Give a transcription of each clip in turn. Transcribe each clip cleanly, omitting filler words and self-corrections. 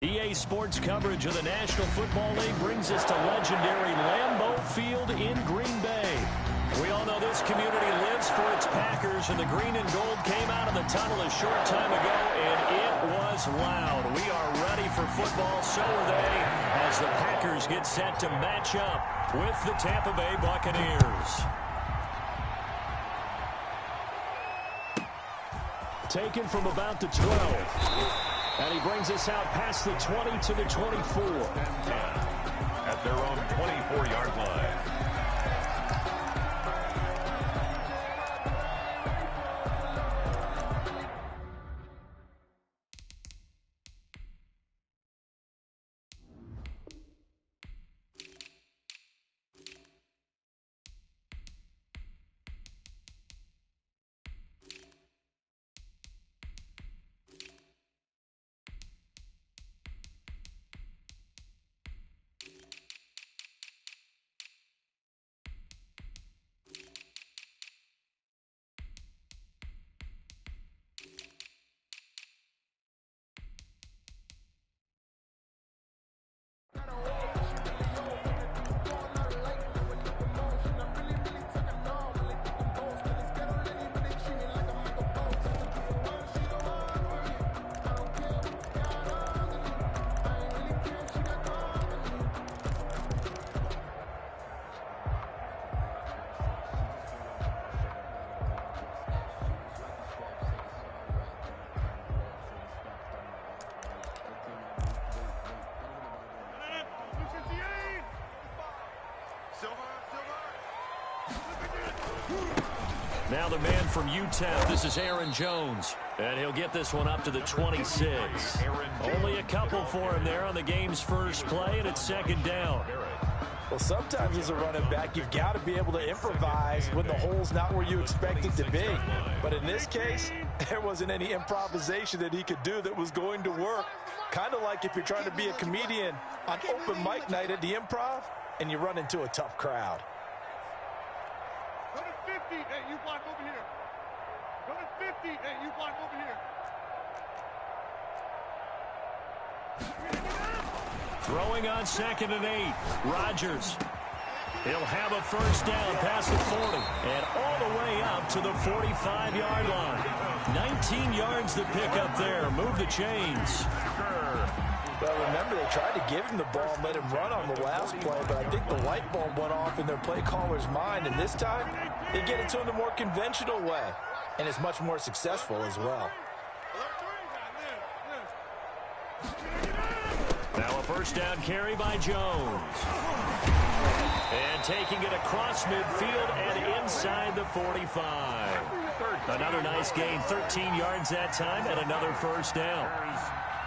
EA Sports coverage of the National Football League brings us to legendary Lambeau Field in Green Bay. We all know this community lives for its Packers, and the green and gold came out of the tunnel a short time ago, and it was loud. We are ready for football, so are they, as the Packers get set to match up with the Tampa Bay Buccaneers. Taken from about the 12. And he brings us out past the 20 to the 24. At their own 24-yard line. Now the man from UTEP, this is Aaron Jones. And he'll get this one up to the 26. Only a couple for him there on the game's first play, and it's second down. Well, sometimes as a running back, you've got to be able to improvise when the hole's not where you expect it to be. But in this case, there wasn't any improvisation that he could do that was going to work. Kind of like if you're trying to be a comedian on open mic night at the Improv, and you run into a tough crowd. Go to 50. Hey, you block over here. Go to 50. Hey, you block over here. Throwing on 2nd and 8. Rodgers. He'll have a first down past the 40 and all the way up to the 45-yard line. 19 yards to pick up there. Move the chains. Well, remember, they tried to give him the ball and let him run on the last play, but I think the light bulb went off in their play caller's mind, and this time they get it to him the more conventional way, and it's much more successful as well. Now a first down carry by Jones. And taking it across midfield and inside the 45. Another nice gain, 13 yards that time, and another first down.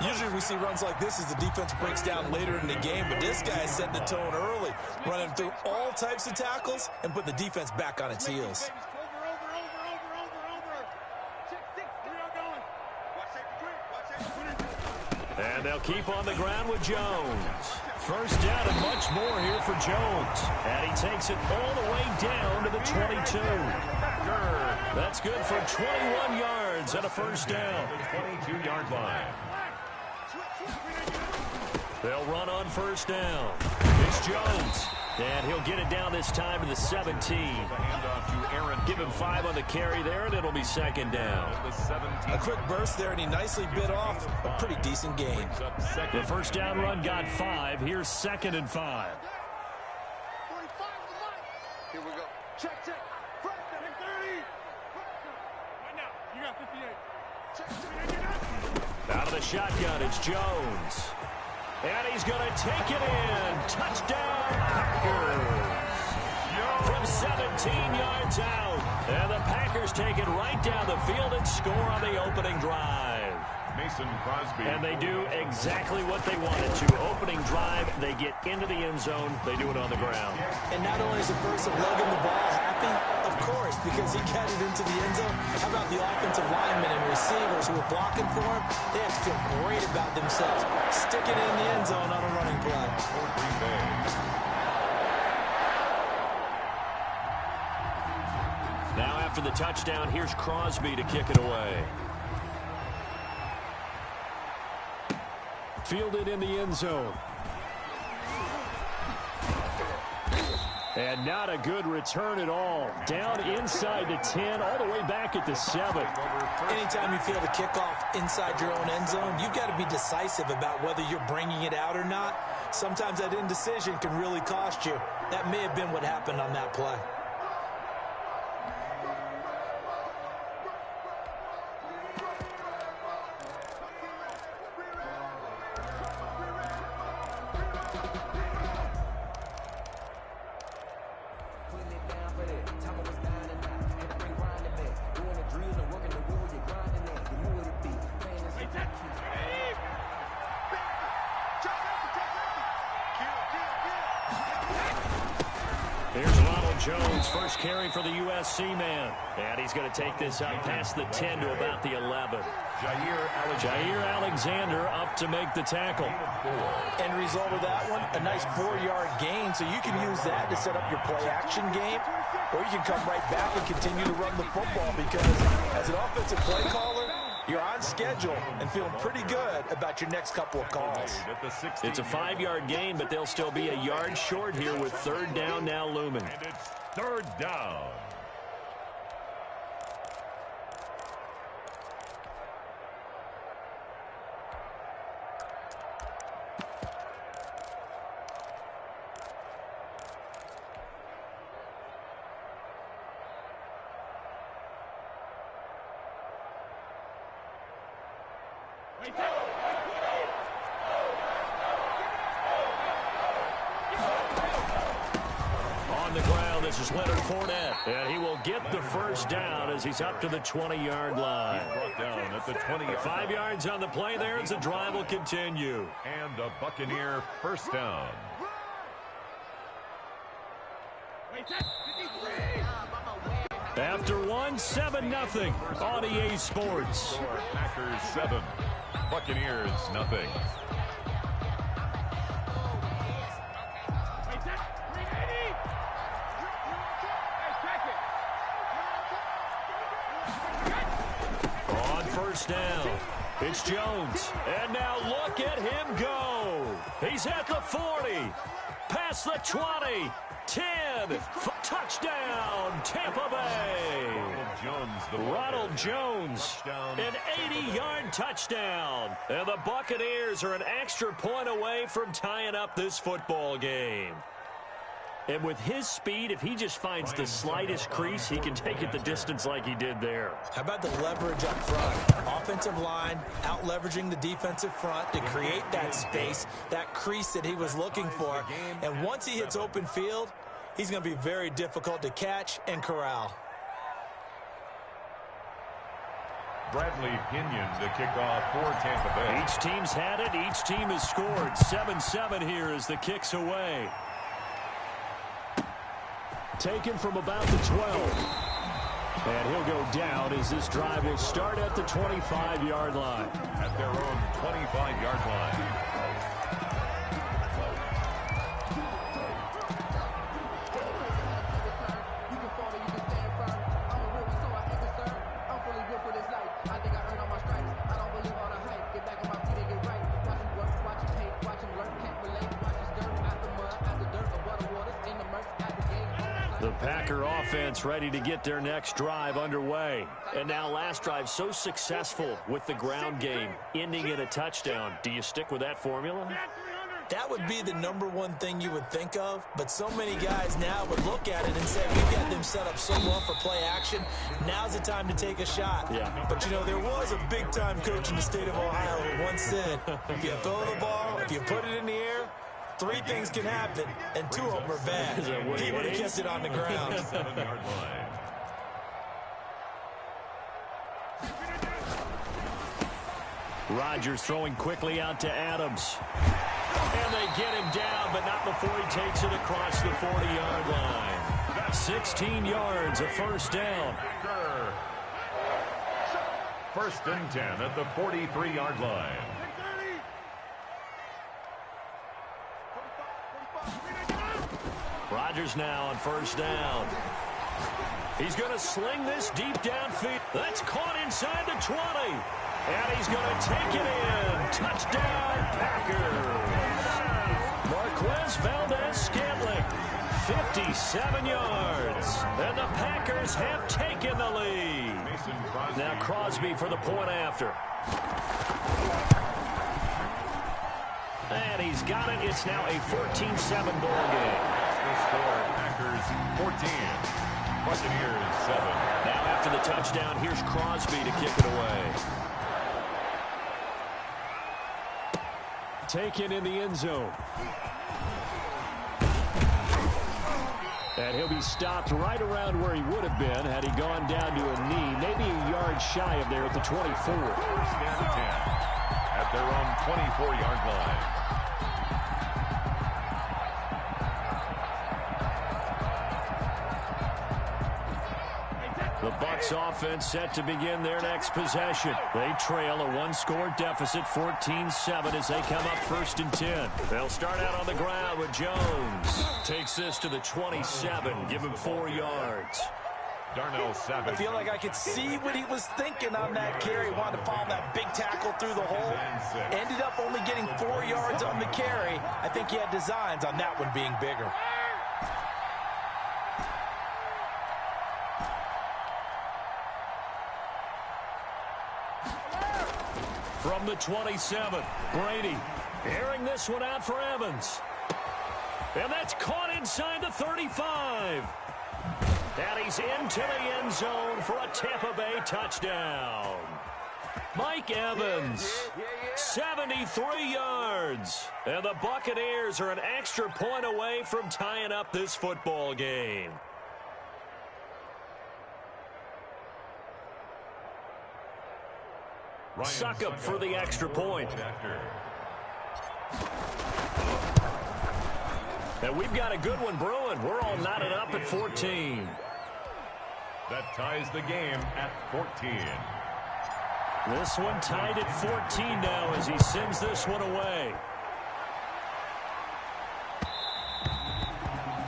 Usually we see runs like this as the defense breaks down later in the game, but this guy set the tone early, running through all types of tackles and put the defense back on its heels. And they'll keep on the ground with Jones. First down and much more here for Jones. And he takes it all the way down to the 22. That's good for 21 yards and a first down. 22-yard line. They'll run on first down. It's Jones. And he'll get it down this time to the 17. Give him 5 on the carry there, and it'll be second down. A quick burst there, and he nicely bit off a pretty decent gain. The first down run got 5. Here's 2nd and 5. Here we go. Check. Front, 30. Right now, you got 58. Out of the shotgun, it's Jones. And he's going to take it in. Touchdown, Packers. From 17 yards out. And the Packers take it right down the field and score on the opening drive. Mason Crosby. And they do exactly what they wanted to. Opening drive, they get into the end zone. They do it on the ground. And not only is the person lugging the ball happy, of course, because he got it into the end zone. How about the offensive linemen and receivers who are blocking for him? They have to feel great about themselves. Sticking it in the end zone on a running play. Now after the touchdown, here's Crosby to kick it away. fielded in the end zone. And not a good return at all. Down inside the 10, all the way back at the 7. Anytime you feel the kickoff inside your own end zone, you've got to be decisive about whether you're bringing it out or not. Sometimes that indecision can really cost you. That may have been what happened on that play. Jones, first carry for the USC man. And he's going to take this up past the 10 to about the 11. Jair Alexander up to make the tackle. End result of that one, a nice 4-yard gain, so you can use that to set up your play-action game, or you can come right back and continue to run the football because as an offensive play caller, you're on schedule and feeling pretty good about your next couple of calls. It's a 5-yard gain, but they'll still be a yard short here with third down now looming. And it's third down. On the ground, this is Leonard Fournette. And he will get the first down as he's up to the 20-yard line. Brought down at the 20. 5 yards on the play there as the drive will continue. And a Buccaneer first down. After one, 7-0 on EA Sports. Packers 7, Buccaneers nothing. On first down, it's Jones. And now look at him go. He's at the 40, past the 20. 10, touchdown, Tampa Bay. Ronald Jones, an 80-yard touchdown. And the Buccaneers are an extra point away from tying up this football game. And with his speed, if he just finds the slightest crease, he can take it the distance like he did there. How about the leverage up front? Offensive line out leveraging the defensive front to create that space, that crease that he was looking for. And once he hits open field, he's going to be very difficult to catch and corral. Bradley Pinion to kick off for Tampa Bay. Each team's had it. Each team has scored. 7-7 here as the kick's away. Taken from about the 12. And he'll go down as this drive will start at the 25-yard line. At their own 25-yard line. The Packer offense ready to get their next drive underway. And now last drive so successful with the ground game, ending in a touchdown. Do you stick with that formula? That would be the #1 thing you would think of, but so many guys now would look at it and say, we've got them set up so well for play action. Now's the time to take a shot. Yeah. But, you know, there was a big-time coach in the state of Ohio who once said, if you throw the ball, if you put it in the air, 3 things can happen, and 2 of them are bad. He would have kept it on the ground. 7-yard line. Rodgers throwing quickly out to Adams. And they get him down, but not before he takes it across the 40-yard line. 16 yards, a first down. First and 10 at the 43-yard line. Rodgers now on first down. He's going to sling this deep downfield. That's caught inside the 20. And he's going to take it in. Touchdown, Packers. Marquez Valdez-Scantling, 57 yards. And the Packers have taken the lead. Now Crosby for the point after. And he's got it. It's now a 14-7 ball game. The score, Packers 14, Buccaneers 7. Now after the touchdown, here's Crosby to kick it away. Taken in the end zone. And he'll be stopped right around where he would have been had he gone down to a knee, maybe a yard shy of there at the 24. First and 10 at their own 24-yard line. The Bucs offense set to begin their next possession. They trail a one-score deficit, 14-7, as they come up 1st and 10. They'll start out on the ground with Jones. Takes this to the 27, give him 4 yards. Darnell Savage. I feel like I could see what he was thinking on that carry. Wanted to follow that big tackle through the hole. Ended up only getting 4 yards on the carry. I think he had designs on that one being bigger. From the 27, Brady airing this one out for Evans. And that's caught inside the 35. And he's into the end zone for a Tampa Bay touchdown. Mike Evans, 73 yards. And the Buccaneers are an extra point away from tying up this football game. Succop for the extra point. And we've got a good one brewing. We're all knotted up at 14. That ties the game at 14. This one tied at 14 now as he sends this one away.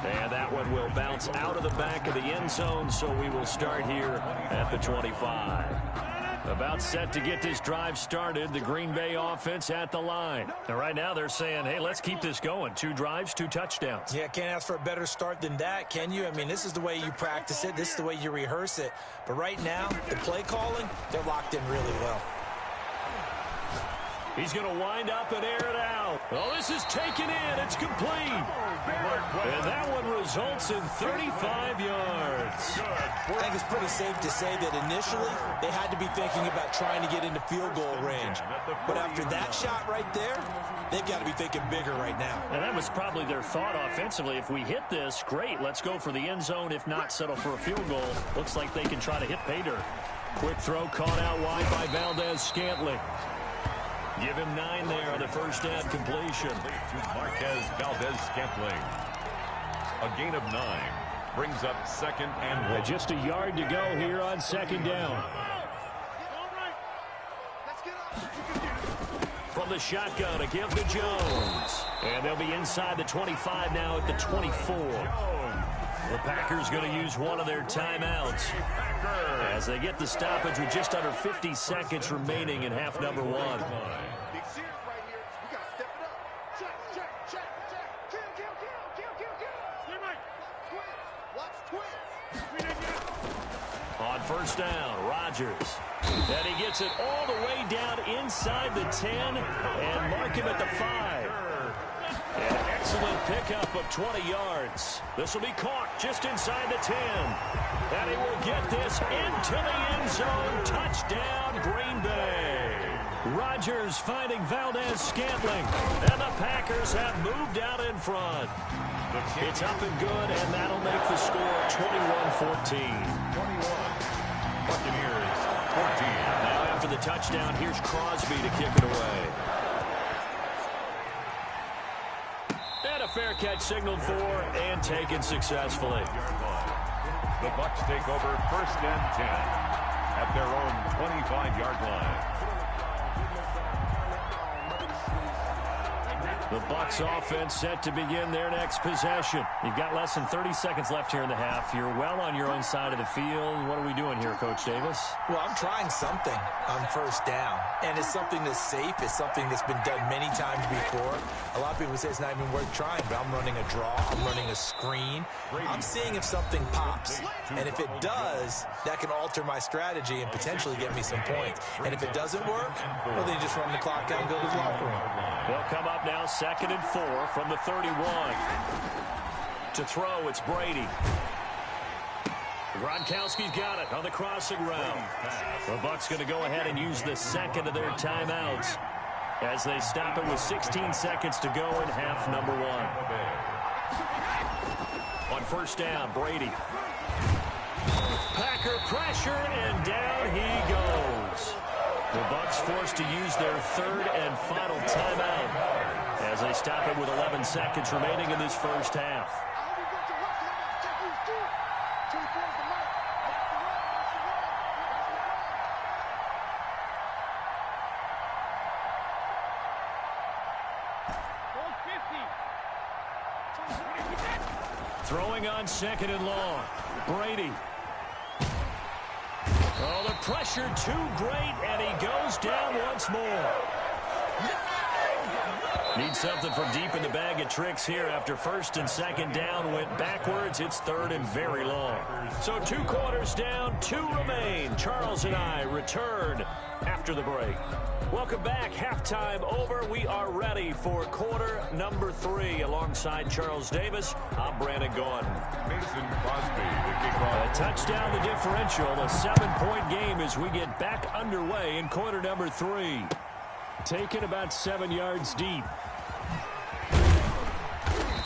And that one will bounce out of the back of the end zone, so we will start here at the 25. About set to get this drive started, the Green Bay offense at the line. And right now they're saying, hey, let's keep this going. 2 drives, 2 touchdowns. Yeah, can't ask for a better start than that, can you? I mean, this is the way you practice it. This is the way you rehearse it. But right now, the play calling, they're locked in really well. He's going to wind up and air it out. Oh, this is taken in. It's complete. And that one results in 35 yards. I think it's pretty safe to say that initially they had to be thinking about trying to get into field goal range. But after that shot right there, they've got to be thinking bigger right now. And that was probably their thought offensively. If we hit this, great. Let's go for the end zone. If not, settle for a field goal. Looks like they can try to hit pay dirt. Quick throw caught out wide by Valdez-Scantling. Give him 9 there on the first down completion. Marquez Valdez-Scantling. A gain of 9. Brings up 2nd and 1. Just a yard to go here on 2nd down. From the shotgun, a give to Jones. And they'll be inside the 25 now at the 24. The Packers going to use one of their timeouts as they get the stoppage with just under 50 seconds remaining in half number 1. On first down, Rodgers. And he gets it all the way down inside the 10 and mark him at the 5. An excellent pickup of 20 yards. This will be caught just inside the 10. And he will get this into the end zone. Touchdown, Green Bay. Rodgers finding Valdez-Scantling. And the Packers have moved out in front. It's up and good, and that'll make the score 21-14. 21. Buccaneers 14. Now after the touchdown, here's Crosby to kick it away. And a fair catch signaled for and taken successfully. The Bucs take over 1st and 10 at their own 25-yard line. The Bucs offense set to begin their next possession. You've got less than 30 seconds left here in the half. You're well on your own side of the field. What are we doing here, Coach Davis? Well, I'm trying something on first down, and it's something that's safe. It's something that's been done many times before. A lot of people say it's not even worth trying, but I'm running a draw. I'm running a screen. I'm seeing if something pops, and if it does, that can alter my strategy and potentially get me some points. And if it doesn't work, well, then you just run the clock out and go to the locker room. They'll come up now 2nd and 4 from the 31. To throw, it's Brady. Gronkowski's got it on the crossing route. The Bucs going to go ahead and use the second of their timeouts as they stop it with 16 seconds to go in half number 1. On first down, Brady. Packer pressure, and down he goes. The Bucs forced to use their third and final timeout as they stop it with 11 seconds remaining in this first half. Throwing on 2nd and long. Brady. Oh, the pressure too great, and he goes down once more. Needs something from deep in the bag of tricks here after 1st and 2nd down went backwards. It's 3rd and very long. So 2 quarters down, 2 remain. Charles and I return after the break. Welcome back. Halftime over. We are ready for quarter number 3. Alongside Charles Davis, I'm Brandon Gordon. Mason Crosby, the kickoff. A touchdown the differential. A 7-point game as we get back underway in quarter number 3. Taken about 7 yards deep.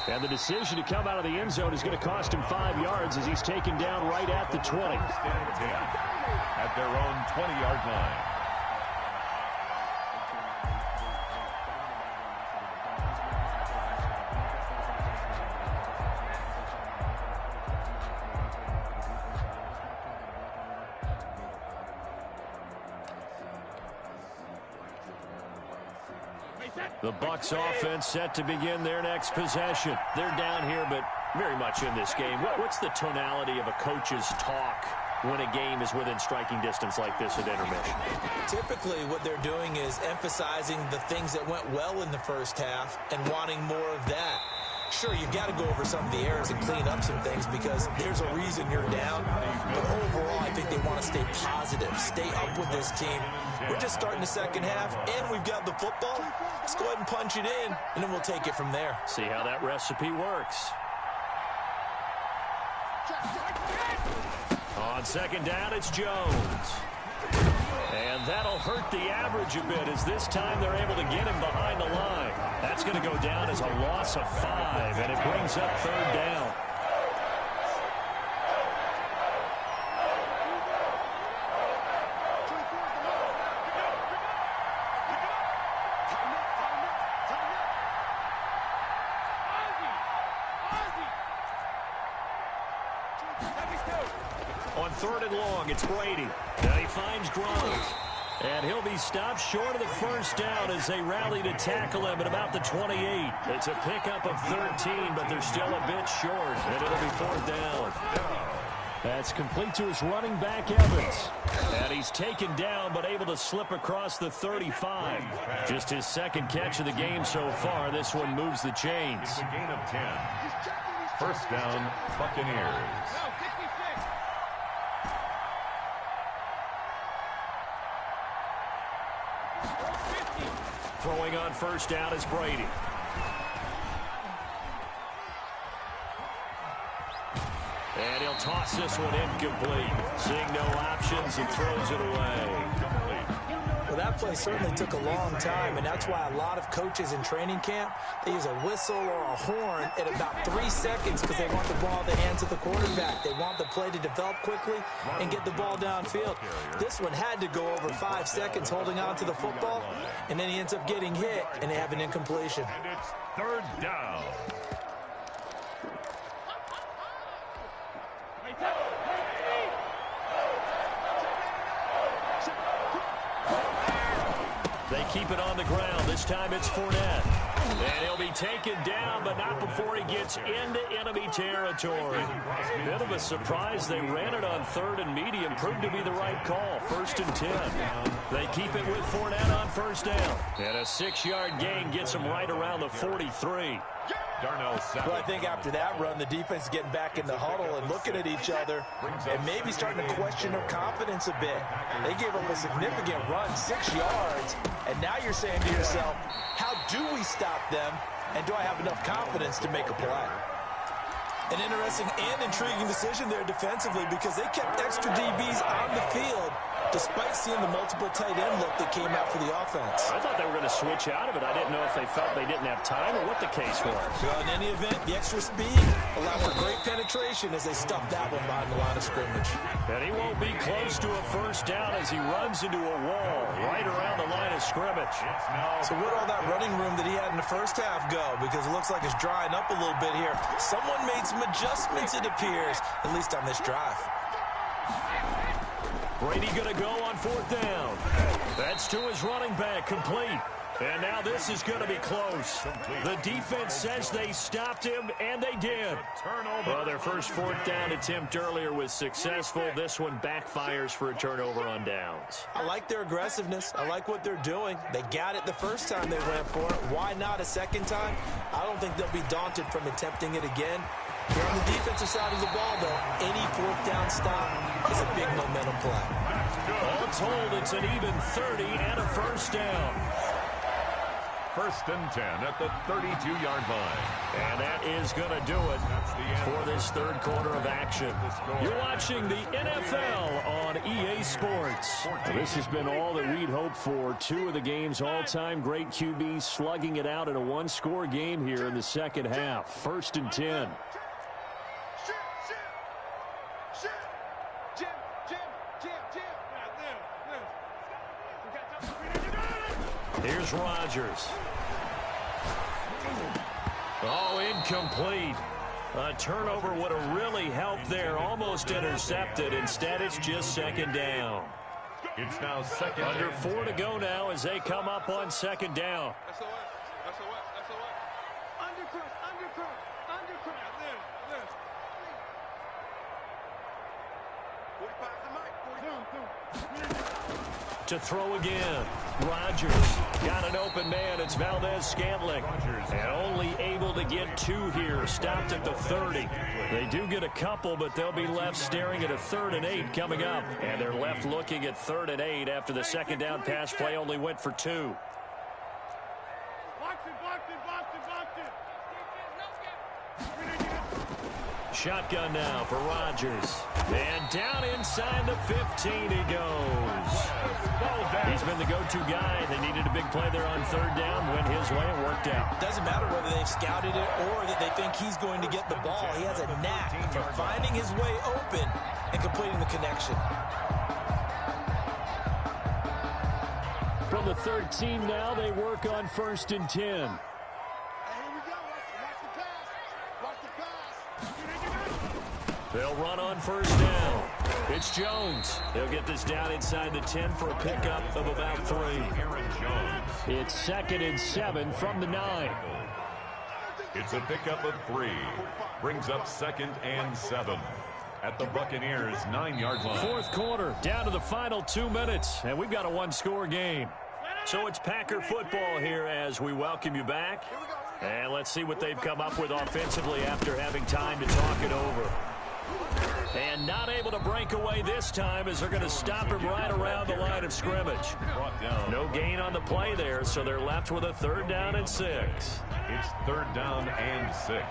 And the decision to come out of the end zone is going to cost him 5 yards as he's taken down right at the 20. At their own 20-yard line. The Bucs offense set to begin their next possession. They're down here, but very much in this game. What's the tonality of a coach's talk when a game is within striking distance like this at intermission? Typically, what they're doing is emphasizing the things that went well in the first half and wanting more of that. Sure, you've got to go over some of the errors and clean up some things because there's a reason you're down. But overall, I think they want to stay positive, stay up with this team. We're just starting the second half, and we've got the football. Let's go ahead and punch it in, and then we'll take it from there. See how that recipe works. On 2nd down, it's Jones. And that'll hurt the average a bit as this time they're able to get him behind the line. That's going to go down as a loss of 5, and it brings up 3rd down. On 3rd and long, it's Brady. Now he finds Gronk. And he'll be stopped short of the first down as they rally to tackle him at about the 28. It's a pickup of 13, but they're still a bit short, and it'll be 4th down. That's complete to his running back, Evans. And he's taken down, but able to slip across the 35. Just his 2nd catch of the game so far. This one moves the chains. It's a gain of 10. First down, Buccaneers. Throwing on first down is Brady. And he'll toss this one incomplete. Seeing no options, and throws it away. Well, that play certainly took a long time, and that's why a lot of coaches in training camp, they use a whistle or a horn at about 3 seconds because they want the ball in the hands of the quarterback. They want the play to develop quickly and get the ball downfield. This one had to go over 5 seconds holding on to the football, and then he ends up getting hit, and they have an incompletion. And it's 3rd down. They keep it on the ground. This time it's Fournette. And he'll be taken down, but not before he gets into enemy territory. Bit of a surprise. They ran it on 3rd and medium. Proved to be the right call. 1st and 10. They keep it with Fournette on 1st down. And a 6-yard gain gets him right around the 43. Well, I think after that run, the defense is getting back in the huddle and looking at each other and maybe starting to question their confidence a bit. They gave up a significant run, 6 yards, and now you're saying to yourself, how do we stop them, and do I have enough confidence to make a play? An interesting and intriguing decision there defensively because they kept extra DBs on the field despite seeing the multiple tight end look that came out for the offense. I thought they were going to switch out of it. I didn't know if they felt they didn't have time or what the case was. Well, in any event, the extra speed allowed for great penetration as they stuffed that one behind the line of scrimmage. And he won't be close to a 1st down as he runs into a wall right around the line of scrimmage. So where'd all that running room that he had in the 1st half go? Because it looks like it's drying up a little bit here. Someone made some adjustments, it appears, at least on this drive. Brady going to go on 4th down. That's to his running back, complete. And now this is going to be close. The defense says they stopped him, and they did. Well, their first 4th down attempt earlier was successful. This one backfires for a turnover on downs. I like their aggressiveness. I like what they're doing. They got it the first time they went for it. Why not a second time? I don't think they'll be daunted from attempting it again. Here on the defensive side of the ball, though, any 4th down stop is a big momentum play. All told, it's an even 30 and a 1st down. 1st and 10 at the 32-yard line. And that is going to do it for this 3rd quarter of action. You're watching the NFL on EA Sports. This has been all that we'd hoped for. 2 of the game's all-time great QBs slugging it out in a 1-score game here in the 2nd half. 1st and 10. Here's Rodgers. Oh, incomplete. A turnover would have really helped there. Almost intercepted. Instead, it's just 2nd down. It's now 2nd. Under 4 to go now as they come up on 2nd down. To throw again. Rodgers got an open man. It's Valdez-Scantling. And only able to get 2 here. Stopped at the 30. They do get a couple, but they'll be left staring at a 3rd and 8 coming up. And they're left looking at 3rd and 8 after the 2nd down pass play only went for 2. Shotgun now for Rodgers. And down inside the 15 he goes. He's been the go-to guy. They needed a big play there on 3rd down. Went his way and worked out. Doesn't matter whether they've scouted it or that they think he's going to get the ball. He has a knack for finding his way open and completing the connection. From the 13 now, they work on 1st and 10. They'll run on 1st down. It's Jones. He'll get this down inside the 10 for a pickup of about 3. It's 2nd and 7 from the 9. It's a pickup of 3. Brings up 2nd and 7 at the Buccaneers' 9-yard line. 4th quarter, down to the final 2 minutes, and we've got a 1-score game. So it's Packer football here as we welcome you back. And let's see what they've come up with offensively after having time to talk it over. And not able to break away this time as they're going to stop him right around the line of scrimmage. No gain on the play there, so they're left with a 3rd down and 6. It's 3rd down and 6.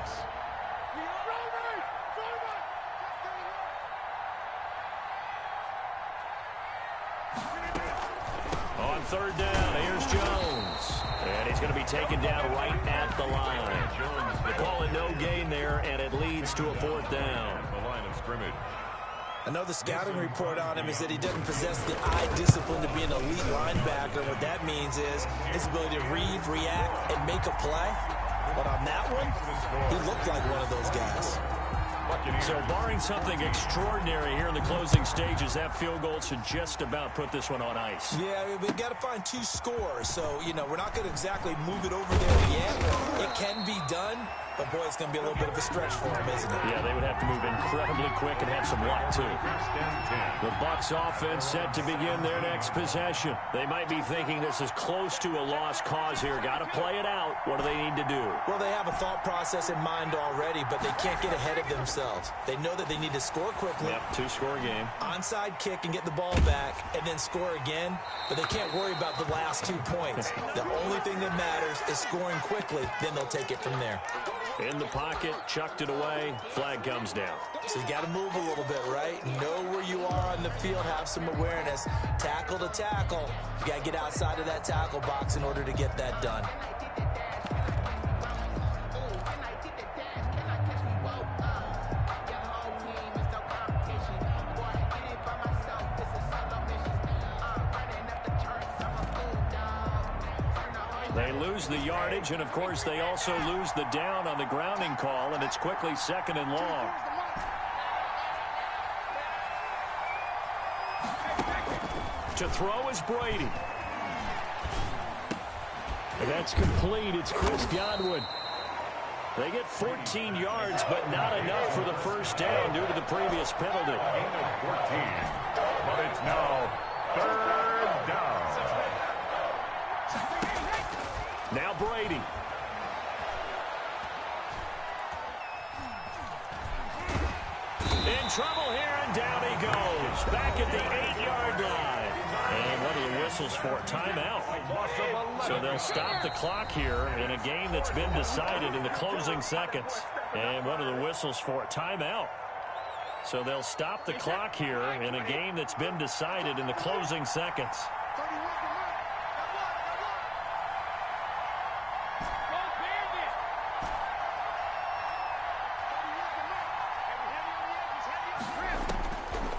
On 3rd down, here's Jones. And he's going to be taken down right at the line. They call it no gain there, and it leads to a 4th down. The line of scrimmage. I know the scouting report on him is that he doesn't possess the eye discipline to be an elite linebacker. What that means is his ability to read, react, and make a play. But on that one, he looked like one of those guys. So barring something extraordinary here in the closing stages, that field goal should just about put this one on ice. Yeah, we've got to find 2 scores. So, you know, we're not going to exactly move it over there yet. It can be done. But, boy, it's going to be a little bit of a stretch for him, isn't it? Yeah, they would have to move incredibly quick and have some luck, too. The Bucs offense set to begin their next possession. They might be thinking this is close to a lost cause here. Got to play it out. What do they need to do? Well, they have a thought process in mind already, but they can't get ahead of themselves. They know that they need to score quickly. Yep, 2-score game. Onside kick and get the ball back and then score again. But they can't worry about the last 2 points. The only thing that matters is scoring quickly. Then they'll take it from there. In the pocket, chucked it away, flag comes down. So you got to move a little bit, right? Know where you are on the field, have some awareness. Tackle to tackle. You got to get outside of that tackle box in order to get that done. They lose the yardage, and, of course, they also lose the down on the grounding call, and it's quickly 2nd and long. To throw is Brady. And that's complete. It's Chris Godwin. They get 14 yards, but not enough for the first down due to the previous penalty. Gain of 14, but it's now 3rd down. Now Brady. In trouble here, and down he goes. Back at the 8-yard line. And what are the whistles for? Timeout. So they'll stop the clock here in a game that's been decided in the closing seconds. And what are the whistles for? Timeout. So they'll stop the clock here in a game that's been decided in the closing seconds.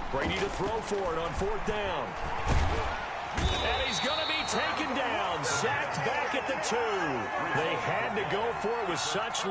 Brady to throw for it on 4th down. And he's going to be taken down, sacked back at the 2. They had to go for it with such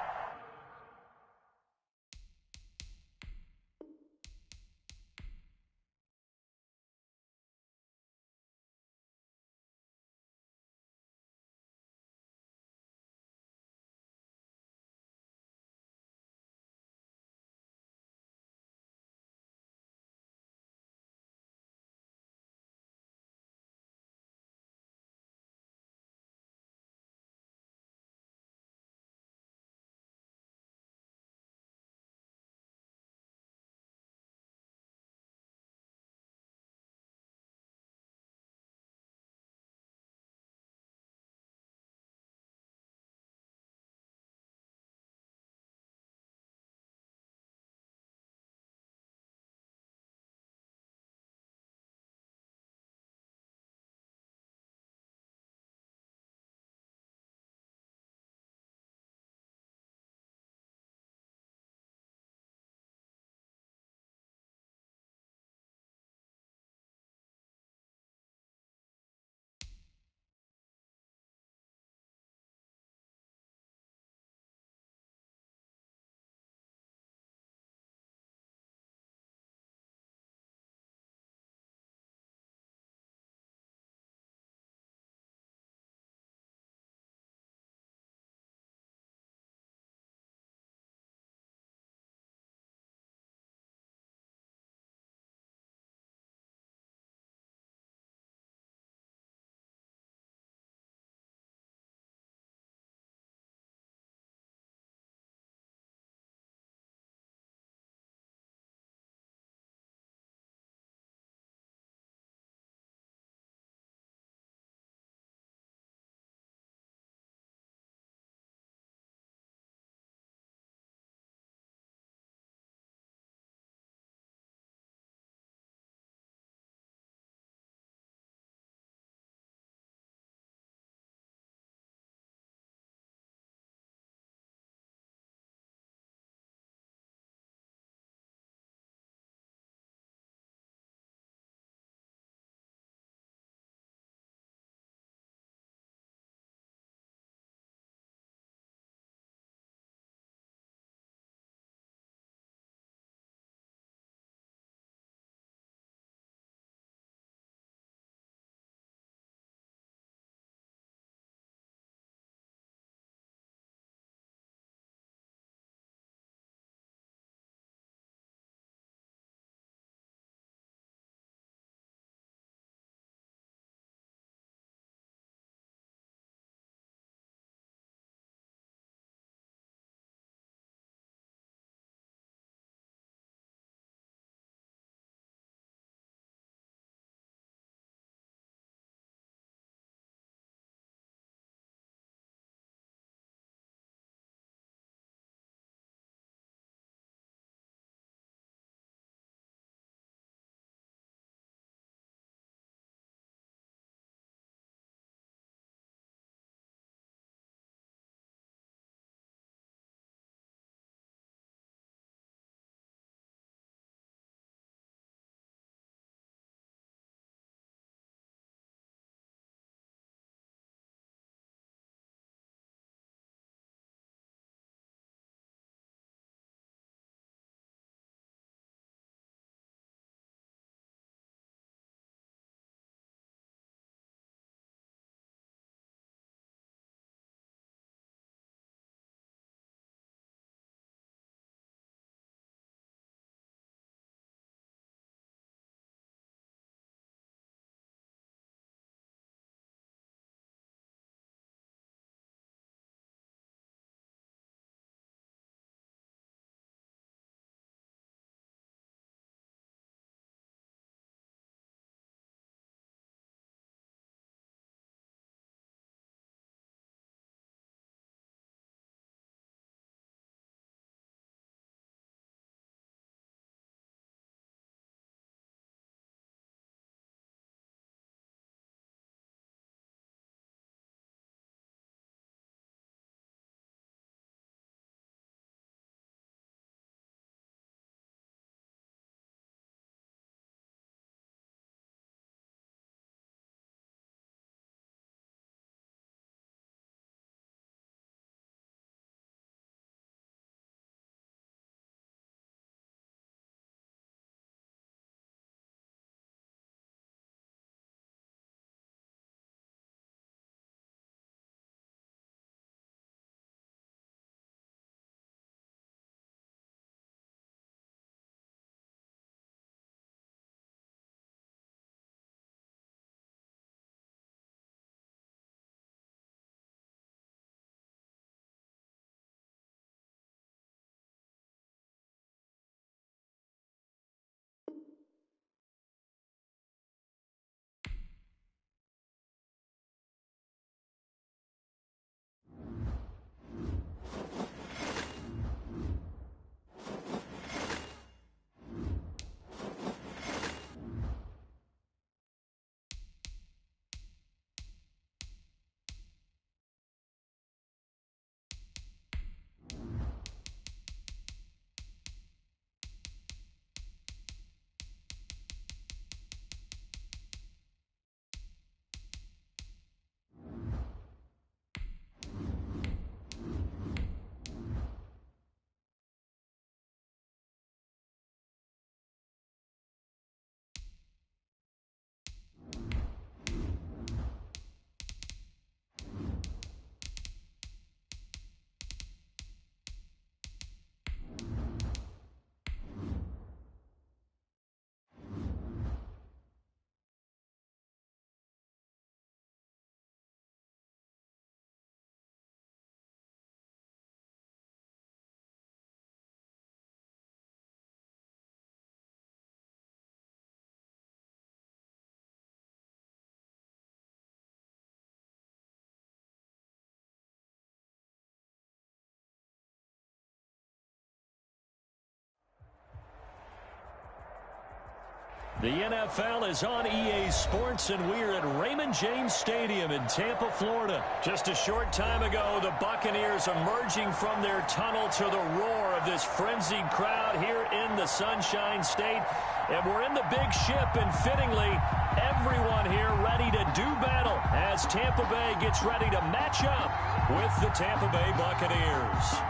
The NFL is on EA Sports, and we're at Raymond James Stadium in Tampa, Florida. Just a short time ago, the Buccaneers emerging from their tunnel to the roar of this frenzied crowd here in the Sunshine State. And we're in the big ship, and fittingly, everyone here ready to do battle as Tampa Bay gets ready to match up with the Tampa Bay Buccaneers.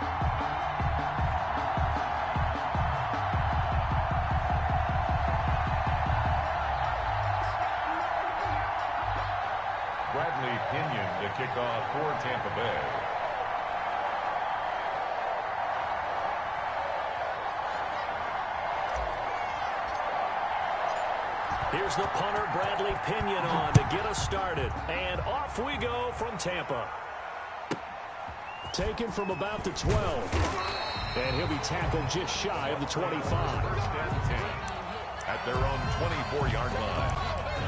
Pinion to kick off for Tampa Bay. Here's the punter, Bradley Pinion, on to get us started. And off we go from Tampa. Taken from about the 12. And he'll be tackled just shy of the 25. First and 10 at their own 24-yard line.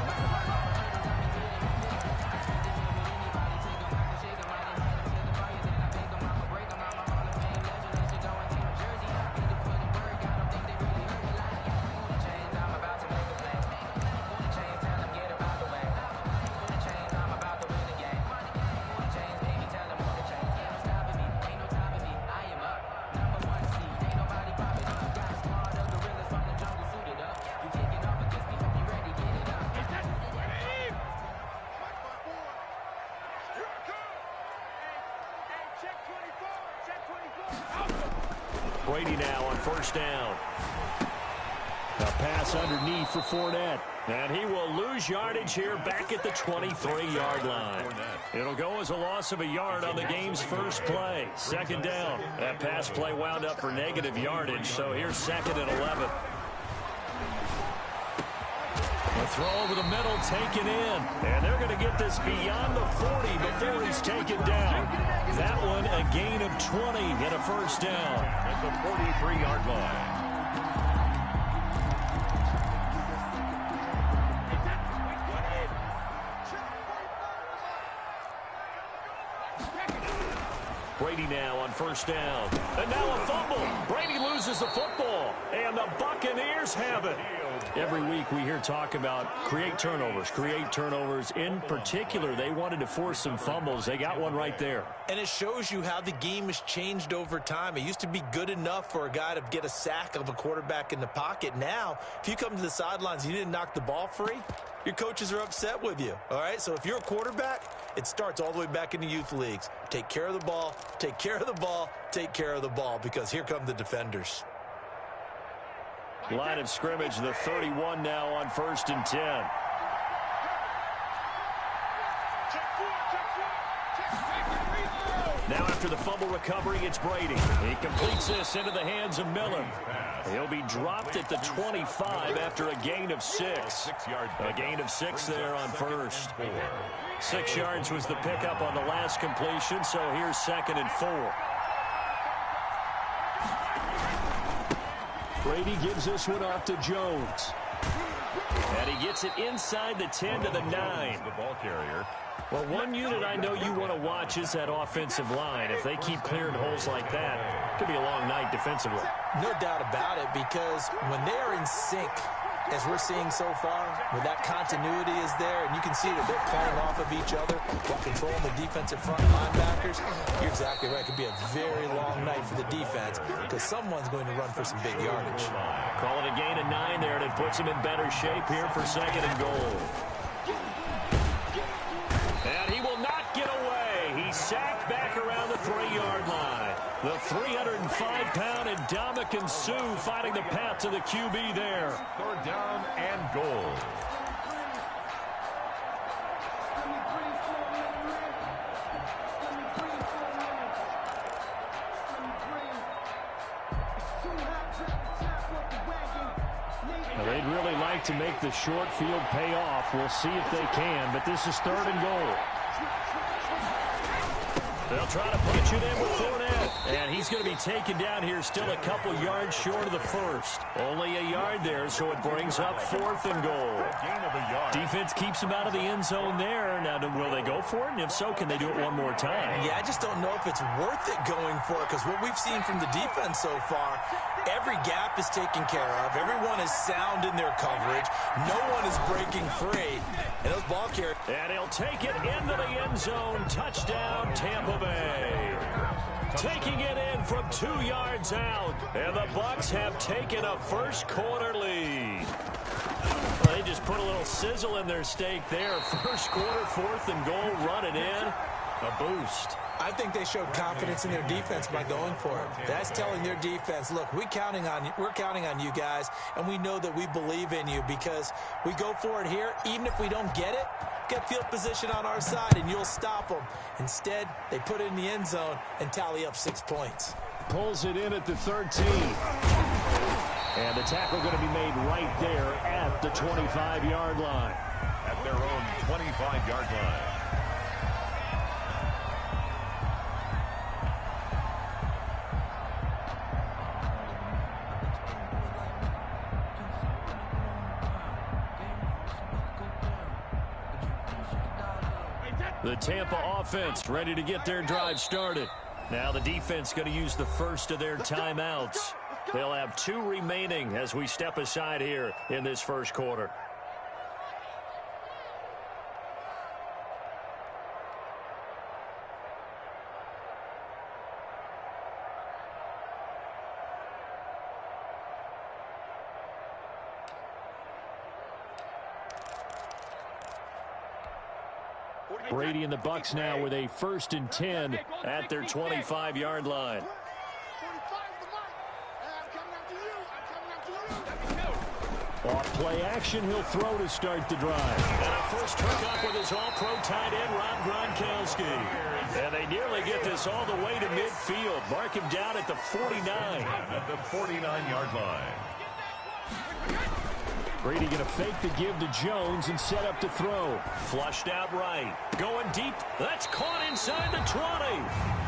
Brady now on first down. A pass underneath for Fournette. And he will lose yardage here back at the 23-yard line. It'll go as a loss of a yard on the game's first play. Second down. That pass play wound up for negative yardage, so here's second and 11. A throw over the middle taken in. And they're going to get this beyond the 40 before he's taken down. That one a gain of 20 and a first down. At the 43-yard line. Brady now on first down. And now a fumble. Brady loses the football. And the Buccaneers have it. Every week we hear talk about create turnovers. In particular, they wanted to force some fumbles. They got one right there. And it shows you how the game has changed over time. It used to be good enough for a guy to get a sack of a quarterback in the pocket. Now, if you come to the sidelines and you didn't knock the ball free, your coaches are upset with you. All right, so if you're a quarterback, it starts all the way back in the youth leagues. Take care of the ball, take care of the ball, take care of the ball, because here come the defenders. Line of scrimmage, the 31 now on first and 10. Now after the fumble recovery, it's Brady. He completes this into the hands of Miller. He'll be dropped at the 25 after a gain of 6. A gain of 6 there on first. 6 yards was the pickup on the last completion, so here's second and 4. Brady gives this one off to Jones. And he gets it inside the 10 to the 9. The ball carrier. Well, one unit I know you want to watch is that offensive line. If they keep clearing holes like that, it could be a long night defensively. No doubt about it, because when they are in sync, as we're seeing so far, when that continuity is there, and you can see that they're playing off of each other while controlling the defensive front linebackers, you're exactly right. It could be a very long night for the defense, because someone's going to run for some big yardage. Call it a gain of 9 there, and it puts him in better shape here for second and goal. And he will not get away. He's sacked back around the 3-yard line. The 305-pound Ndamukong Suh fighting the path to the QB there. Third down and goal. Well, they'd really like to make the short field pay off. We'll see if they can, but this is third and goal. They'll try to punch it in with Fournette. And he's going to be taken down here still a couple yards short of the first. Only a yard there, so it brings up fourth and goal. Gain of a yard. Defense keeps him out of the end zone there. Now, will they go for it? And if so, can they do it one more time? Yeah, I just don't know if it's worth it going for it, because what we've seen from the defense so far, Every gap is taken care of. Everyone is sound in their coverage. No one is breaking free. And those ball carriers. And he'll take it into the end zone. Touchdown, Tampa Bay. Taking it in from 2 yards out. And the Bucs have taken a first quarter lead. Well, they just put a little sizzle in their steak there. First quarter, 4th and goal, run it in. A boost. I think they showed confidence in their defense by going for it. That's telling their defense, look, we're counting on you guys, and we know that we believe in you because we go for it here. Even if we don't get it, get field position on our side, and you'll stop them. Instead, they put it in the end zone and tally up 6 points. Pulls it in at the 13. And the tackle going to be made right there at the 25-yard line. At their own 25-yard line. The Tampa offense ready to get their drive started. Now the defense going to use the first of their timeouts. They'll have 2 remaining as we step aside here in this first quarter. Brady and the Bucs now with a 1st and 10 at their 25-yard line. Off play action, he'll throw to start the drive. And a first hookup with his all-pro tight end, Rob Gronkowski. And they nearly get this all the way to midfield. Mark him down at the 49. At the 49-yard line. Brady going to fake the give to Jones and set up to throw. Flushed out right. Going deep. That's caught inside the 20.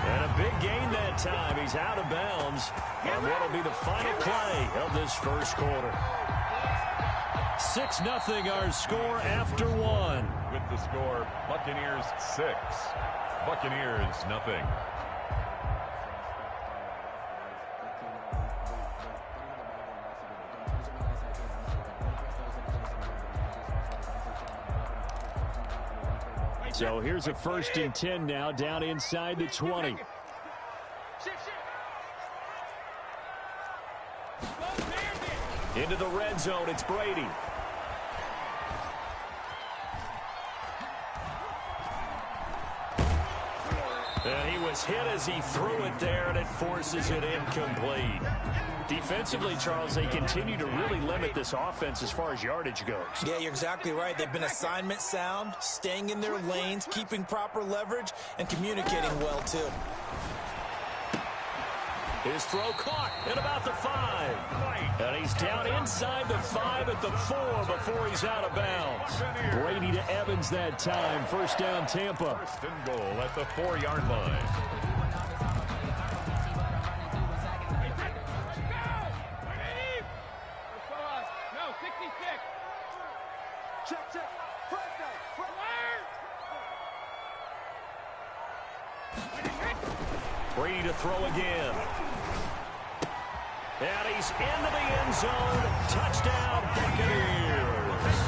And a big gain that time. He's out of bounds on what will be the final play of this first quarter. 6-0 our score after 1. With the score, Buccaneers 6, Buccaneers nothing. So here's a 1st and 10 now down inside the 20. Into the red zone, it's Brady. And he was hit as he threw it there, and it forces it incomplete. Defensively, Charles, they continue to really limit this offense as far as yardage goes. Yeah, you're exactly right. They've been assignment sound, staying in their lanes, keeping proper leverage, and communicating well, too. His throw caught at about the 5. And he's down inside the 5 at the 4 before he's out of bounds. Brady to Evans that time. First down, Tampa. 1st and goal at the 4-yard line. Brady to throw again. And he's into the end zone. Touchdown, Buccaneers.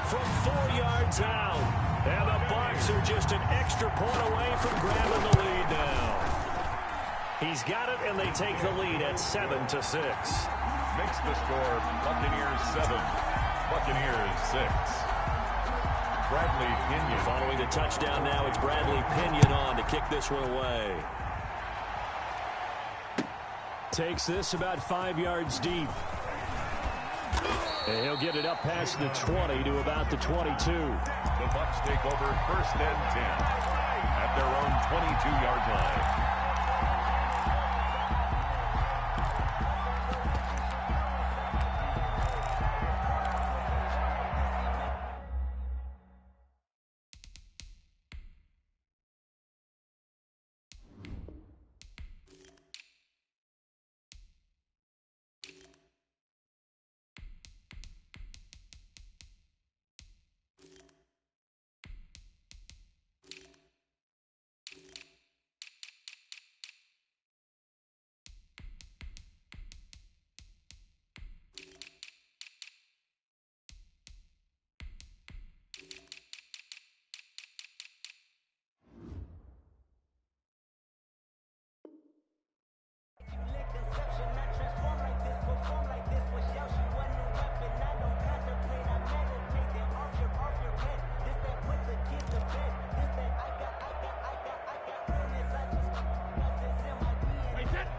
From 4 yards out. And the Bucs are just an extra point away from grabbing the lead now. He's got it, and they take the lead at 7-6. Makes the score Buccaneers 7, Buccaneers 6. Bradley Pinion. Following the touchdown now, it's Bradley Pinion on to kick this one away. Takes this about 5 yards deep. And he'll get it up past the 20 to about the 22. The Bucs take over 1st and 10 at their own 22-yard line.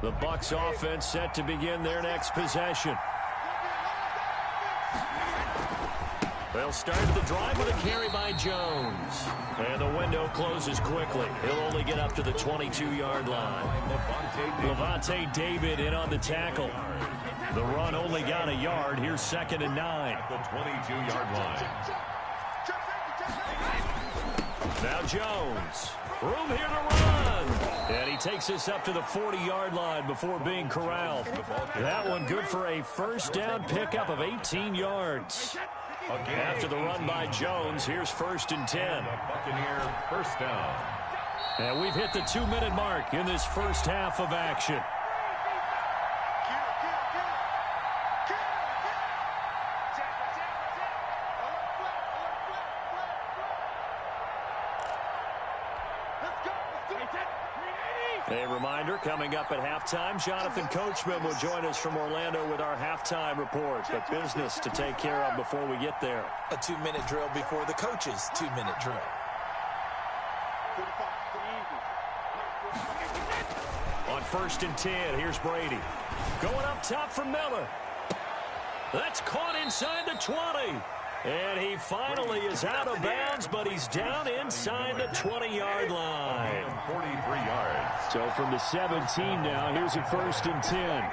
The Bucs offense set to begin their next possession. They'll start the drive with a carry by Jones. And the window closes quickly. He'll only get up to the 22-yard line. Levante David in on the tackle. The run only got a yard. Here's 2nd and 9. At the 22-yard line. Now Jones. Room here to run. And he takes us up to the 40-yard line before being corralled. That one good for a first down pickup of 18 yards. After the run by Jones, here's 1st and 10. Buccaneer first down. And we've hit the 2-minute mark in this first half of action. A reminder, coming up at halftime, Jonathan Coachman will join us from Orlando with our halftime report. But business to take care of before we get there. A 2-minute drill before the coach's 2-minute drill. On 1st and 10, here's Brady. Going up top for Miller. That's caught inside the 20. And he finally is out of bounds, but he's down inside the 20-yard line. 43 yards. So from the 17 now, here's a 1st and 10.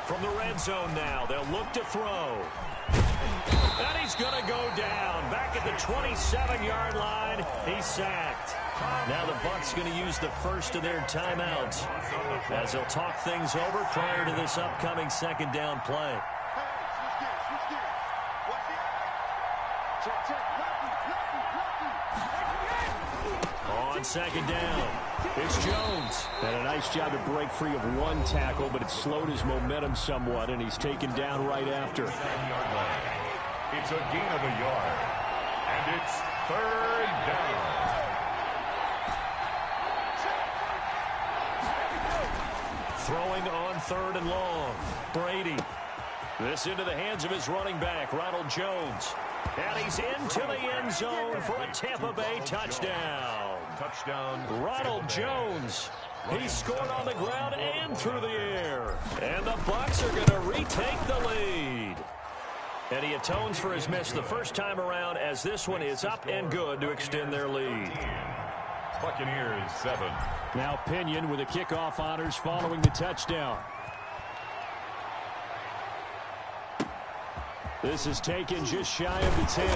From the red zone now, they'll look to throw. And he's going to go down. Back at the 27-yard line, he's sacked. Now the Bucs going to use the first of their timeouts as they'll talk things over prior to this upcoming 2nd down play. On 2nd down, it's Jones. And a nice job to break free of one tackle, but it slowed his momentum somewhat, and he's taken down right after. It's a gain of a yard, and it's 3rd down. Throwing on 3rd and long. Brady. This into the hands of his running back, Ronald Jones. And he's into the end zone for a Tampa Bay touchdown. Touchdown. Ronald Jones. He scored on the ground and through the air. And the Bucs are going to retake the lead. And he atones for his miss the first time around as this one is up and good to extend their lead. Buccaneers 7. Now Pinion with the kickoff honors following the touchdown. This is taken just shy of the 10.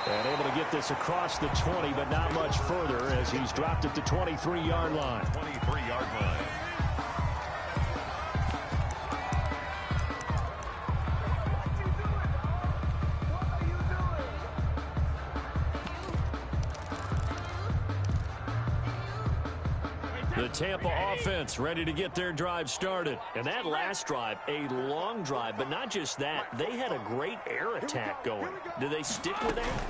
And able to get this across the 20, but not much further as he's dropped at the 23-yard line. 23-yard line. The Tampa offense ready to get their drive started. And that last drive, a long drive, but not just that. They had a great air attack going. Do they stick with that?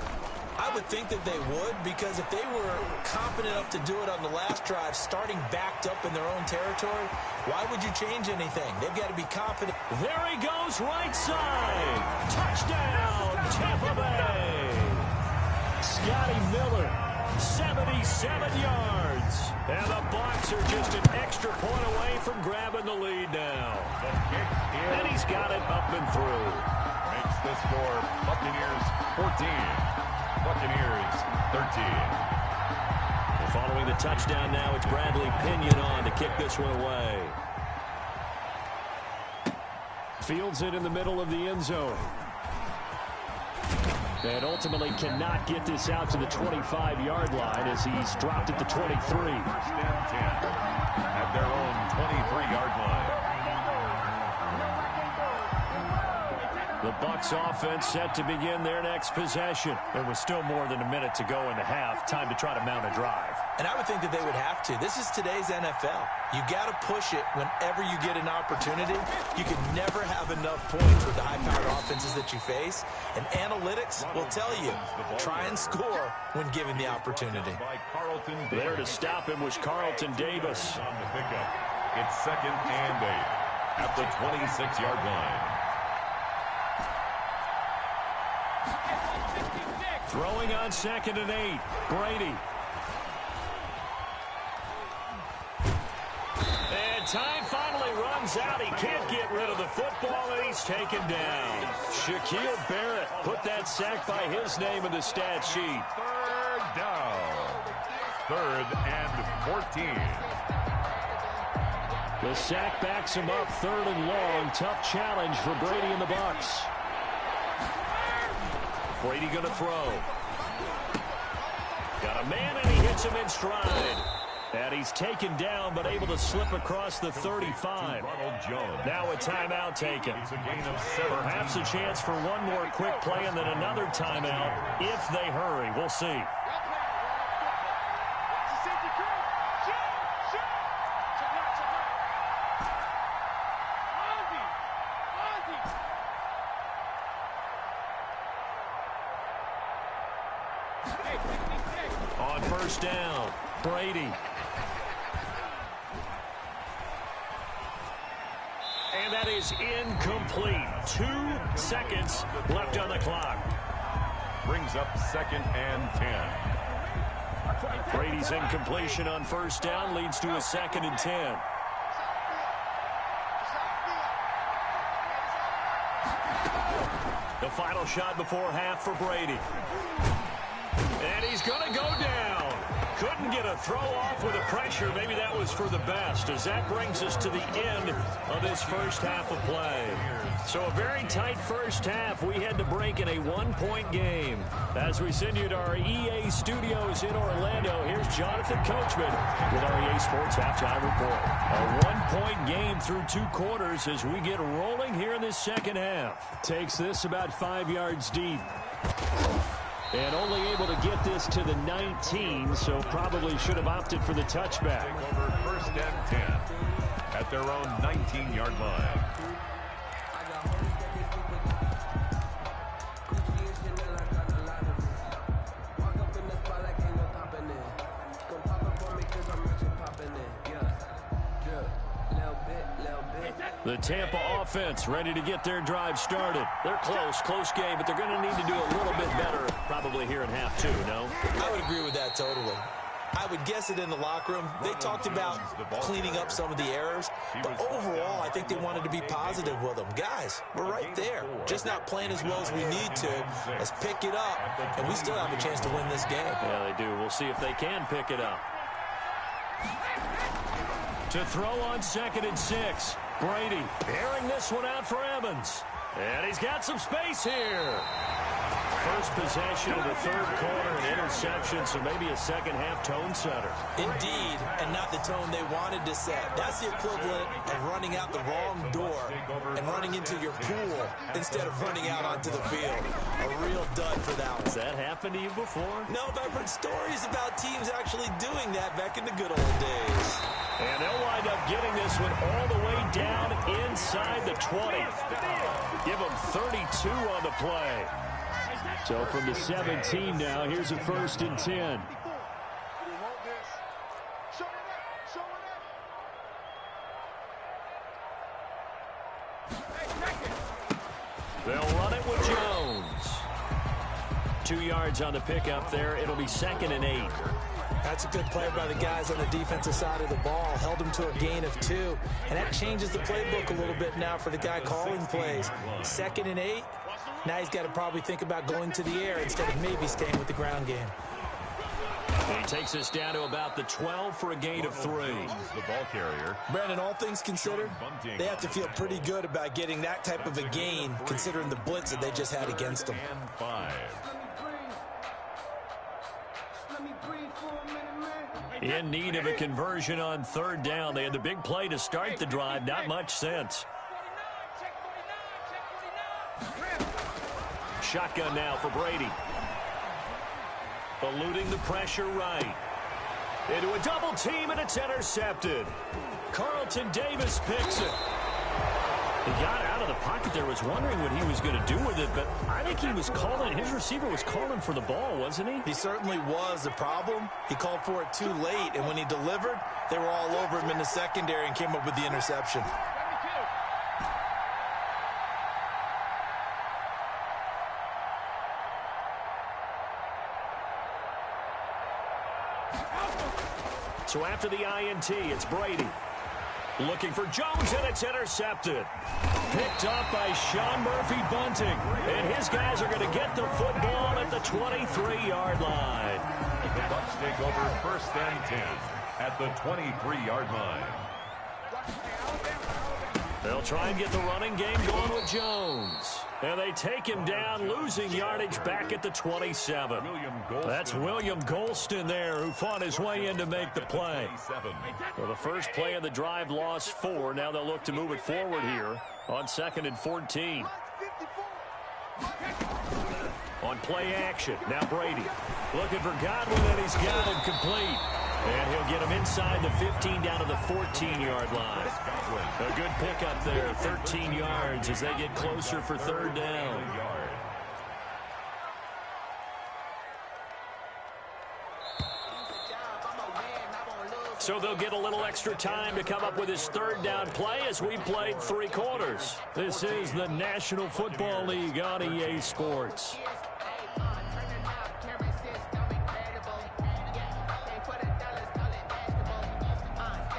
I would think that they would, because if they were confident enough to do it on the last drive, starting backed up in their own territory, why would you change anything? They've got to be confident. There he goes, right side. Touchdown, Tampa Bay. Scotty Miller, 77 yards. And the Bucs are just an extra point away from grabbing the lead now. And he's got it up and through. Makes the score Buccaneers 14. Buccaneers 13. And following the touchdown now, it's Bradley Pinion on to kick this one away. Fields it in the middle of the end zone. And ultimately cannot get this out to the 25-yard line as he's dropped at the 23. First and 10 at their own 23-yard line. The Bucs offense set to begin their next possession. There was still more than a minute to go in the half. Time to try to mount a drive. And I would think that they would have to. This is today's NFL. You got to push it whenever you get an opportunity. You can never have enough points with the high-powered offenses that you face. And analytics will tell you, try and score when given the opportunity. There to stop him was Carlton Davis. On the pickup. It's 2nd and 8 at the 26-yard line. Throwing on 2nd and 8. Brady. And time finally runs out. He can't get rid of the football, and he's taken down. Shaquille Barrett put that sack by his name in the stat sheet. 3rd down. 3rd and 14. The sack backs him up 3rd and long. Tough challenge for Brady and the Bucs. Brady going to throw. Got a man, and he hits him in stride. And he's taken down, but able to slip across the 35. Now a timeout taken. Perhaps a chance for one more quick play and then another timeout if they hurry. We'll see. On 1st down, Brady. And that is incomplete. 2 seconds left on the clock. Brings up 2nd and 10. Brady's incompletion on 1st down leads to a 2nd and 10. The final shot before half for Brady. And he's going to go down. Couldn't get a throw off with the pressure. Maybe that was for the best, as that brings us to the end of this first half of play. So a very tight first half. We had to break in a 1-point game. As we send you to our EA studios in Orlando, here's Jonathan Coachman with our EA Sports Halftime Report. A 1-point game through 2 quarters as we get rolling here in this second half. Takes this about 5 yards deep. And only able to get this to the 19, so probably should have opted for the touchback. Take over 1st and 10 at their own 19-yard line. The Tampa offense ready to get their drive started. They're close game, but they're going to need to do a little bit better probably here in half 2, no? I would agree with that totally. I would guess it in the locker room. They talked about cleaning up some of the errors, but overall, I think they wanted to be positive with them. Guys, we're right there. Just not playing as well as we need to. Let's pick it up, and we still have a chance to win this game. Yeah, they do. We'll see if they can pick it up. To throw on 2nd and 6. Brady airing this one out for Evans. And he's got some space here. First possession of the 3rd quarter, an interception, so maybe a second-half tone setter. Indeed, and not the tone they wanted to set. That's the equivalent of running out the wrong door and running into your pool instead of running out onto the field. A real dud for that one. Has that happened to you before? No, but I've heard stories about teams actually doing that back in the good old days. And they'll wind up getting this one all the way down inside the 20. Give them 32 on the play. So from the 17 now, here's a 1st and 10. They'll run it with Jones. 2 yards on the pickup there. It'll be 2nd and 8. That's a good play by the guys on the defensive side of the ball. Held them to a gain of 2. And that changes the playbook a little bit now for the guy calling plays. 2nd and 8. Now he's got to probably think about going to the air instead of maybe staying with the ground game. And he takes us down to about the 12 for a gain of 3. The ball carrier. Brandon, all things considered, they have to feel pretty good about getting that type of a gain considering the blitz that they just had against them. And 5. In need of a conversion on 3rd down. They had the big play to start the drive. Not much sense. Shotgun now for Brady. Eluding the pressure right. Into a double team, and it's intercepted. Carlton Davis picks it. He got out of the pocket there, was wondering what he was going to do with it, but I think he was calling, his receiver was calling for the ball, wasn't he? He certainly was. The problem, he called for it too late, and when he delivered, they were all over him in the secondary and came up with the interception. So after the INT, it's Brady. Looking for Jones, and it's intercepted. Picked up by Sean Murphy-Bunting. And his guys are going to get the football at the 23-yard line. The Bucs take over 1st and 10 at the 23-yard line. They'll try and get the running game going with Jones. And they take him down, losing yardage back at the 27. That's William Golston there, who fought his way in to make the play. Well, the first play of the drive lost 4. Now they'll look to move it forward here on 2nd and 14. On play action, now Brady. Looking for Godwin, and he's got him complete. And he'll get him inside the 15 down to the 14-yard line. A good pickup there, 13 yards as they get closer for 3rd down. So they'll get a little extra time to come up with his 3rd down play as we played 3 quarters. This is the National Football League on EA Sports.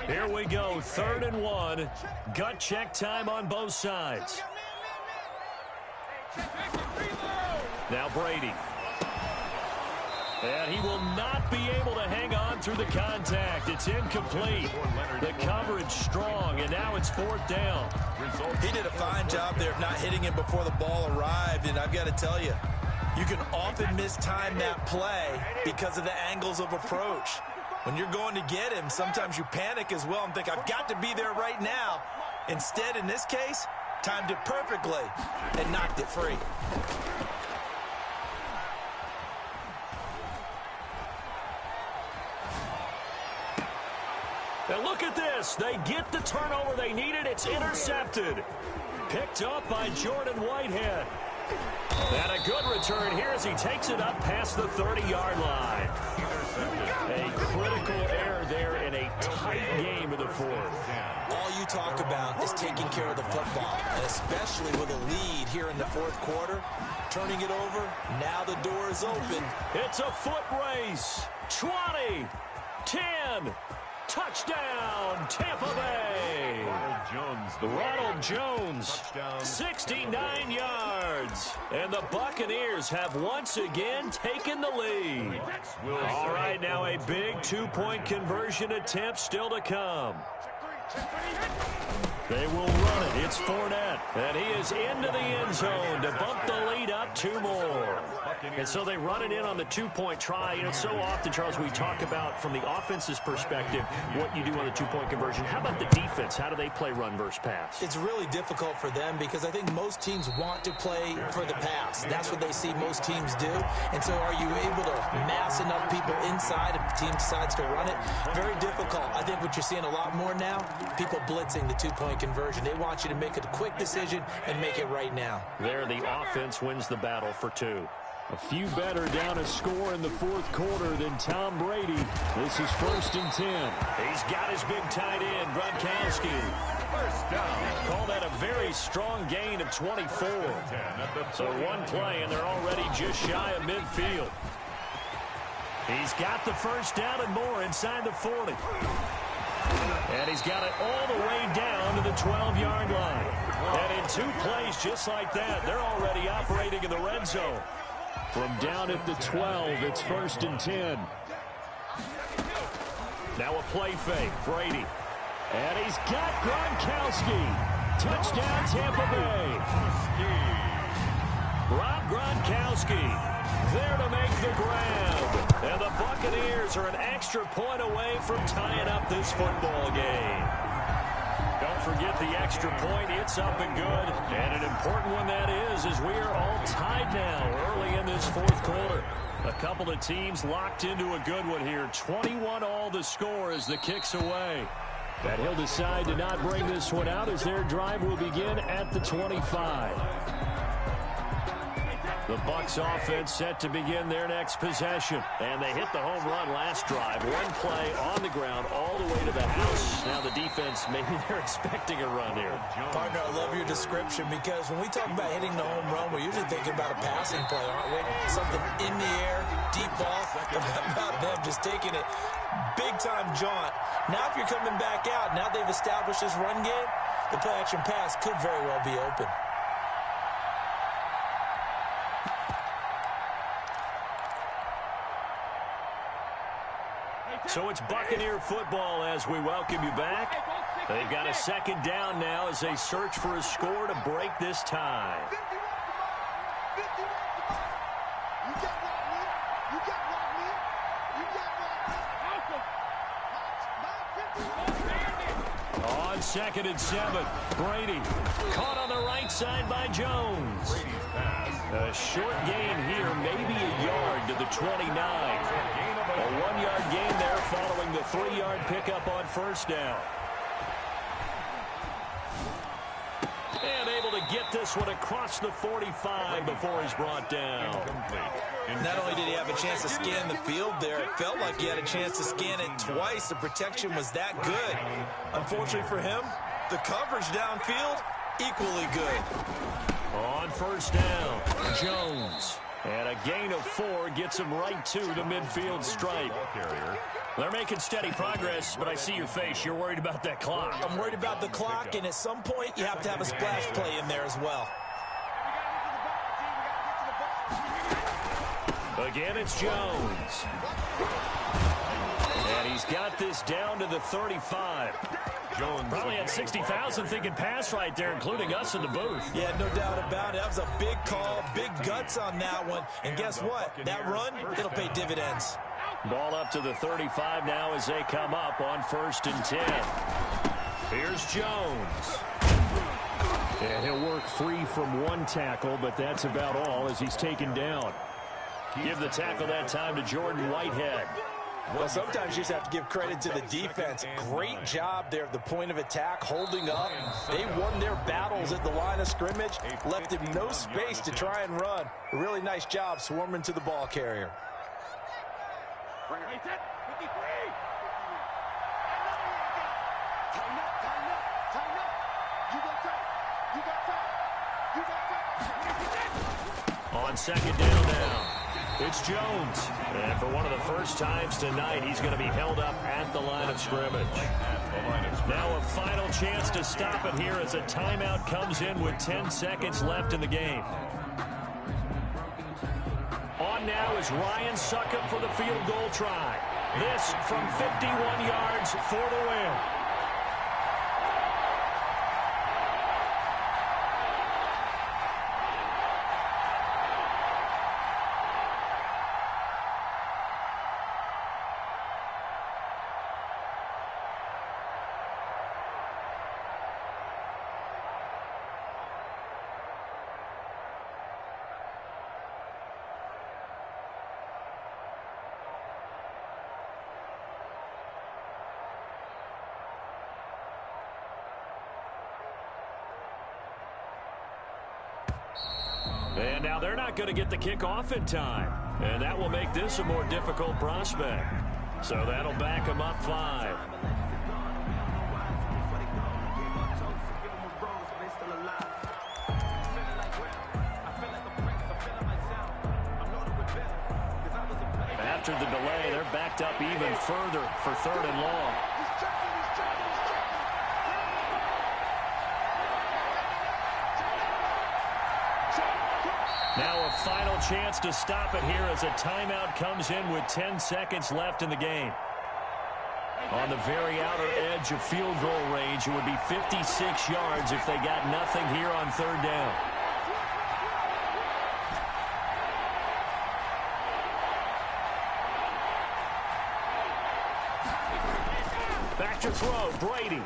Here we go, 3rd and 1. Gut check time on both sides. Now Brady. And he will not be able to hang on through the contact. It's incomplete. The coverage strong, and now it's 4th down. He did a fine job there of not hitting him before the ball arrived, and I've got to tell you, you can often mistime that play because of the angles of approach. When you're going to get him, sometimes you panic as well and think, I've got to be there right now. Instead, in this case, timed it perfectly and knocked it free. And look at this. They get the turnover they needed. It's intercepted. Picked up by Jordan Whitehead. And a good return here as he takes it up past the 30-yard line. A critical error there in a tight game of the 4th. All you talk about is taking care of the football, and especially with a lead here in the 4th quarter. Turning it over, now the door is open. It's a foot race. 20, 10, touchdown, Tampa Bay. Ronald Jones, 69 yards. And the Buccaneers have once again taken the lead. All right, now a big 2-point conversion attempt still to come. They will run it. It's Fournette. And he is into the end zone to bump the lead up 2 more. And so they run it in on the 2-point try. You know, so often, Charles, we talk about from the offense's perspective what you do on the 2-point conversion. How about the defense? How do they play run versus pass? It's really difficult for them because I think most teams want to play for the pass. That's what they see most teams do. And so are you able to mass enough people inside if the team decides to run it? Very difficult. I think what you're seeing a lot more now, people blitzing the 2-point conversion. They want you to make a quick decision and make it right now. There, the offense wins the battle for 2. A few better down a score in the 4th quarter than Tom Brady. This is 1st and 10. He's got his big tight end, Gronkowski. 1st down. Call that a very strong gain of 24. So 1 play, and they're already just shy of midfield. He's got the 1st down and more inside the 40. And he's got it all the way down to the 12-yard line. And in 2 plays just like that, they're already operating in the red zone. From down at the 12, it's 1st and 10. Now a play fake, Brady. And he's got Gronkowski. Touchdown, Tampa Bay. Rob Gronkowski there to make the grab. And the Buccaneers are an extra point away from tying up this football game. Don't forget the extra point. It's up and good. And an important one that is, as we are all tied now early in this 4th quarter. A couple of teams locked into a good one here. 21 all the score as the kick's away. That he'll decide to not bring this one out as their drive will begin at the 25. The Bucs offense set to begin their next possession. And they hit the home run last drive. One play on the ground all the way to the house. Now the defense, maybe they're expecting a run here. Partner, I love your description because when we talk about hitting the home run, we're usually thinking about a passing play, aren't we? Something in the air, deep ball. But how about them just taking it big-time jaunt? Now if you're coming back out, now they've established this run game, the play-action pass could very well be open. So it's Buccaneer football as we welcome you back. They've got a second down now as they search for a score to break this tie. On 2nd and 7, Brady caught on the right side by Jones. A short gain here, maybe a yard to the 29. A 1-yard gain there following the 3-yard pickup on first down. And able to get this one across the 45 before he's brought down. Not only did he have a chance to scan the field there, it felt like he had a chance to scan it twice. The protection was that good. Unfortunately for him, the coverage downfield, equally good. On first down, Jones. And a gain of 4 gets him right to the midfield stripe. They're making steady progress, but I see your face. You're worried about that clock. I'm worried about the clock, and at some point, you have to have a splash play in there as well. Again, it's Jones. And he's got this down to the 35. Jones probably had 60,000 thinking pass right there, including us in the booth. Yeah, no doubt about it. That was a big call, big guts on that one. And guess what? That run, it'll pay dividends. Ball up to the 35 now as they come up on 1st and 10. Here's Jones. And he'll work free from one tackle, but that's about all as he's taken down. Give the tackle that time to Jordan Whitehead. Well, sometimes you just have to give credit to the defense. Great job there at the point of attack, holding up. They won their battles at the line of scrimmage, left him no space to try and run. A really nice job swarming to the ball carrier. On 2nd down now. It's Jones. And for one of the first times tonight, he's going to be held up at the line of scrimmage. Now a final chance to stop it here as a timeout comes in with 10 seconds left in the game. On now is Ryan Succop for the field goal try. This from 51 yards for the win. And now they're not going to get the kickoff in time. And that will make this a more difficult prospect. So that'll back them up 5. After the delay, they're backed up even further for 3rd and long. Now a final chance to stop it here as a timeout comes in with 10 seconds left in the game. On the very outer edge of field goal range, it would be 56 yards if they got nothing here on 3rd down. Back to throw, Brady.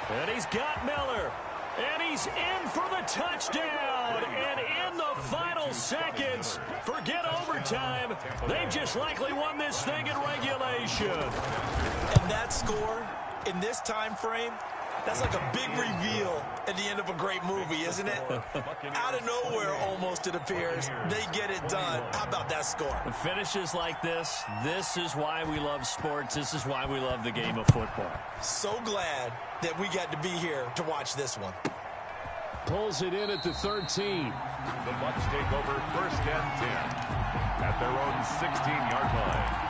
And he's got Miller. And he's in for the touchdown. And in the final seconds, forget overtime. They've just likely won this thing in regulation. And that score in this time frame, That's like a big reveal at the end of a great movie, isn't it? Out of nowhere, almost, it appears. They get it done. How about that score? Finishes like this is why we love sports. This is why we love the game of football. So glad that we got to be here to watch this one. Pulls it in at the 13. The Bucs take over 1st and 10 at their own 16-yard line.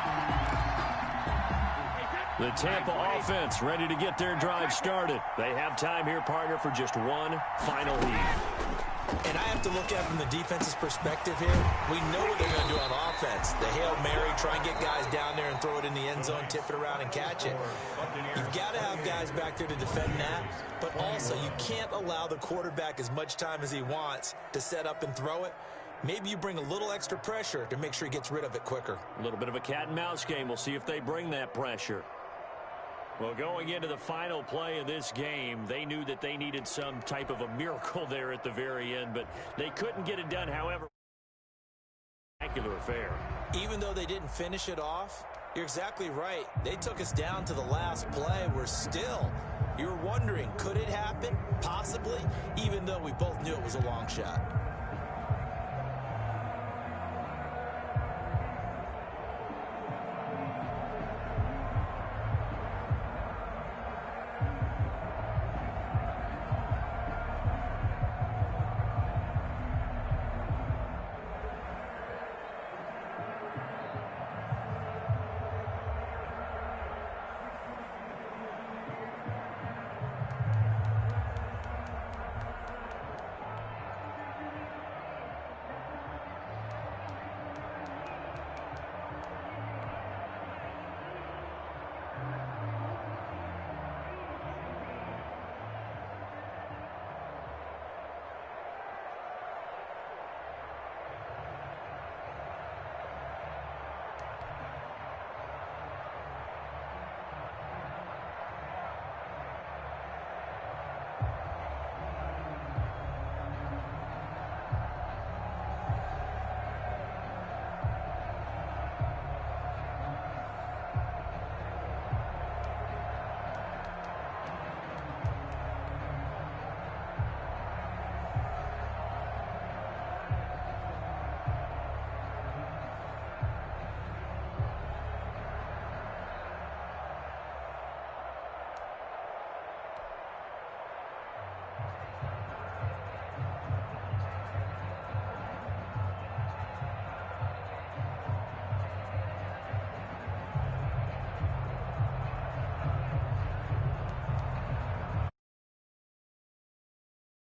The Tampa offense ready to get their drive started. They have time here, partner, for just one final heave. And I have to look at it from the defense's perspective here. We know what they're going to do on offense. The Hail Mary, try and get guys down there and throw it in the end zone, tip it around and catch it. You've got to have guys back there to defend that, but also you can't allow the quarterback as much time as he wants to set up and throw it. Maybe you bring a little extra pressure to make sure he gets rid of it quicker. A little bit of a cat and mouse game. We'll see if they bring that pressure. Well, going into the final play of this game, they knew that they needed some type of a miracle there at the very end, but they couldn't get it done, however. Spectacular affair. Even though they didn't finish it off, you're exactly right. They took us down to the last play. We're still, you're wondering, could it happen? Possibly, even though we both knew it was a long shot.